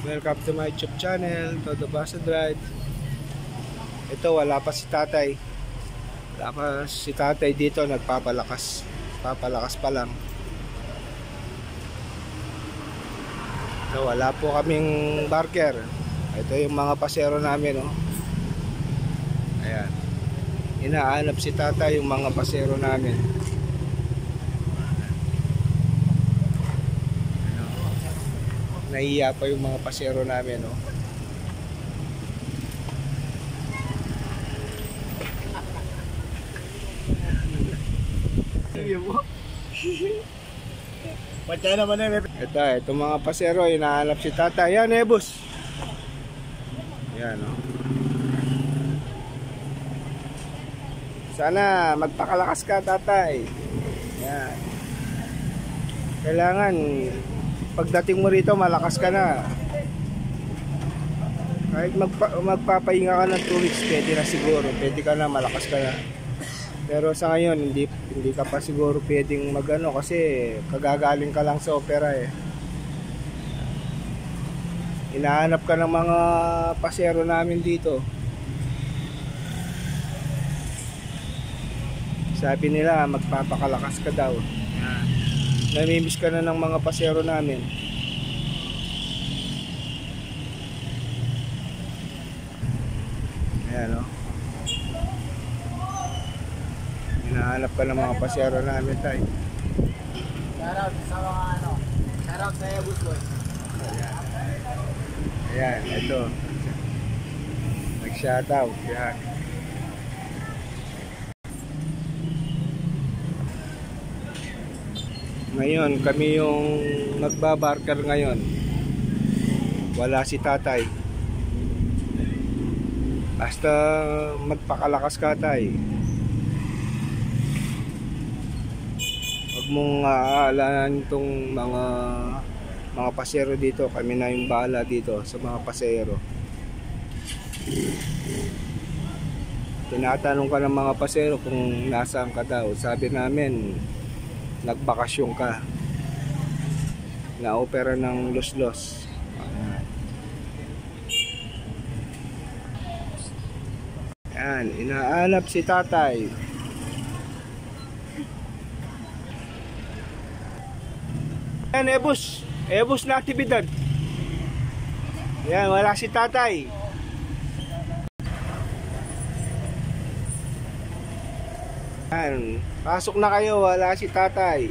Welcome to my YouTube channel, Todo Basa Drive. Ito, wala pa si tatay. Wala pa si tatay dito, nagpapalakas. Papalakas pa lang. Ito, wala po kaming barker. Ito yung mga pasero namin, oh. Ayan. Inaanap si tatay yung mga pasero namin. Nahiya pa yung mga pasero namin, no? Patay naman na. Itong mga pasero, hinahanap si tatay. Yan, Ebus. Yan, no? Sana magpakalakas ka, tatay. Yan. Kailangan pagdating mo rito, malakas ka na. Kahit magpapahinga ka ng 2 weeks, pwede na siguro. Pwede ka na, malakas ka na. Pero sa ngayon, hindi ka pa siguro pwedeng magano kasi kagagaling ka lang sa opera, eh. Hinahanap ka ng mga pasero namin dito. Sabi nila, magpapakalakas ka daw. Namimiss ka na ng mga pasero namin. Ayan, o. Hinahanap ka ng mga pasero namin, tay. Shoutout sa mga ano. Shoutout sa Ebus Boy. Ayan, ito. Nag-shoutout. Ayan. Ngayon, kami yung magbabarker ngayon. Wala si tatay. Basta magpakalakas ka, tay. Huwag mong aalanan itong mga pasero dito. Kami na yung bahala dito sa mga pasero. Tinatanong ka ng mga pasero kung nasaan ka daw. Sabi namin, nagbakasyon ka, na-opera ng los-los. Yan, inaanap si tatay. Yan, Ebus na aktibidad. Yan, wala si tatay. Yan, pasok na kayo, wala si tatay.